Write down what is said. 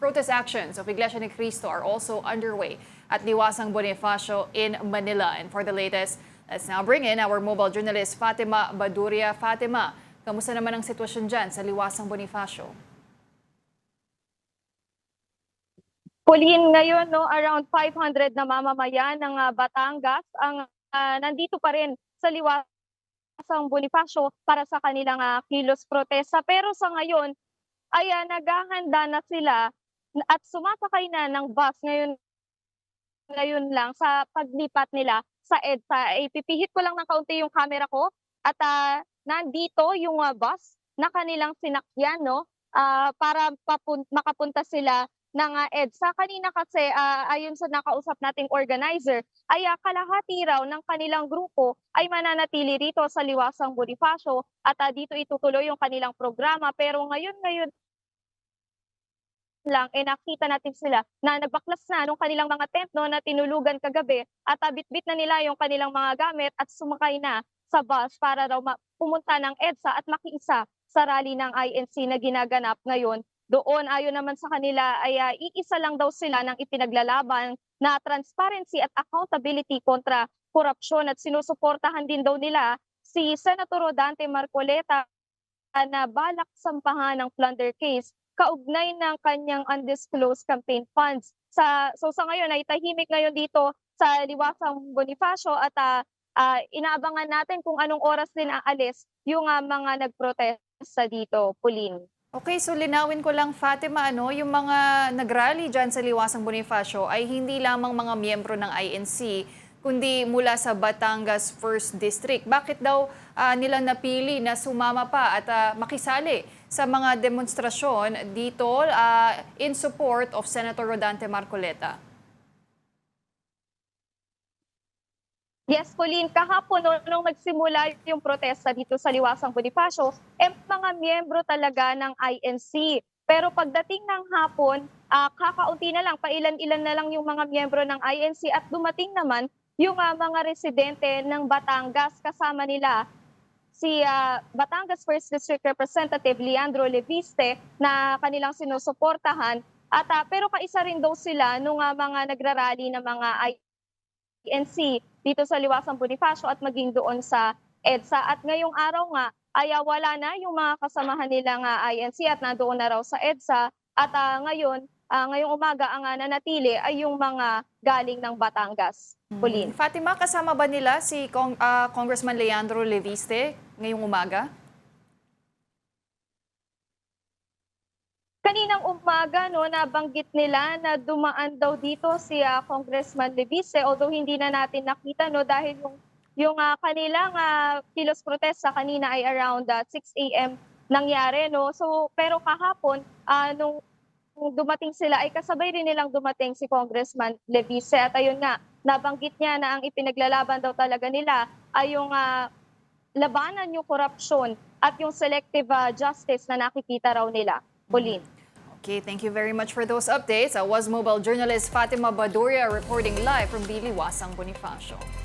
Protest actions of Iglesia ni Cristo are also underway at Liwasang Bonifacio in Manila. And for the latest, let's now bring in our mobile journalist Fatima Baduria. Fatima, kamusta naman ang sitwasyon dyan sa Liwasang Bonifacio? Pauline, ngayon around 500 na mamamayan ng Batangas ang nandito pa rin sa Liwasang Bonifacio para sa kanilang kilos protesta. Pero sa ngayon ay naghahanda na sila at sumasakay na ng bus ngayon lang sa paglipat nila sa EDSA. Ipipihit ko lang ng kaunti yung camera ko at nandito yung bus na kanilang sinakyan para makapunta sila ng EDSA. Kanina kasi ayon sa nakausap nating organizer ay kalahati raw ng kanilang grupo ay mananatili rito sa Liwasang Bonifacio at dito itutuloy yung kanilang programa. Pero ngayon lang nakita natin sila na nagbaklas na nung kanilang mga tent na tinulugan kagabi at bitbit na nila yung kanilang mga gamit at sumakay na sa bus para raw pumunta ng EDSA at makiisa sa rally ng INC na ginaganap ngayon. Doon, ayon naman sa kanila ay iisa lang daw sila ng ipinaglalaban na transparency at accountability kontra korupsyon at sinusuportahan din daw nila si Senator Rodante Marcoleta na balak sampahan ng plunder case kaugnay ng kanyang undisclosed campaign funds. So sa ngayon ay tahimik ngayon dito sa Liwasang Bonifacio at inaabangan natin kung anong oras din aalis yung mga nagprotesta dito, Pauline. Okay, so linawin ko lang Fatima, yung mga nagrally dyan sa Liwasang Bonifacio ay hindi lamang mga miyembro ng INC, kundi mula sa Batangas 1st District. Bakit daw nila napili na sumama pa at makisali sa mga demonstrasyon dito in support of Senator Rodante Marcoleta? Yes, Pauline, kahapon nung nagsimula yung protesta dito sa Liwasang Bonifacio, mga miyembro talaga ng INC. Pero pagdating ng hapon, kakaunti na lang, pailan-ilan na lang yung mga miyembro ng INC at dumating naman yung mga residente ng Batangas. Kasama nila si Batangas 1st District Representative Leandro Leviste na kanilang sinusuportahan. Pero kaisa rin daw sila nung mga nagrarally ng mga INC dito sa Liwasang Bonifacio at maging doon sa EDSA. At ngayong araw nga ay wala na yung mga kasamahan nilang INC at nandoon na raw sa EDSA. At ngayong umaga ang nanatili ay yung mga galing ng Batangas. Pauline. Fatima, kasama ba nila si Congressman Leandro Leviste ngayong umaga? Kaninang umaga nabanggit nila na dumaan daw dito si Congressman Leviste, although hindi na natin nakita dahil yung kanilang kilos protesta kanina ay around 6 a.m. nangyari. So pero kahapon nung dumating sila ay kasabay rin nilang dumating si Congressman Leviste at ayun nga nabanggit niya na ang ipinaglalaban daw talaga nila ay yung labanan yung korupsyon at yung selective justice na nakikita raw nila. Pauline. Okay, thank you very much for those updates. I was mobile journalist Fatima Baduria reporting live from the Liwasang Bonifacio.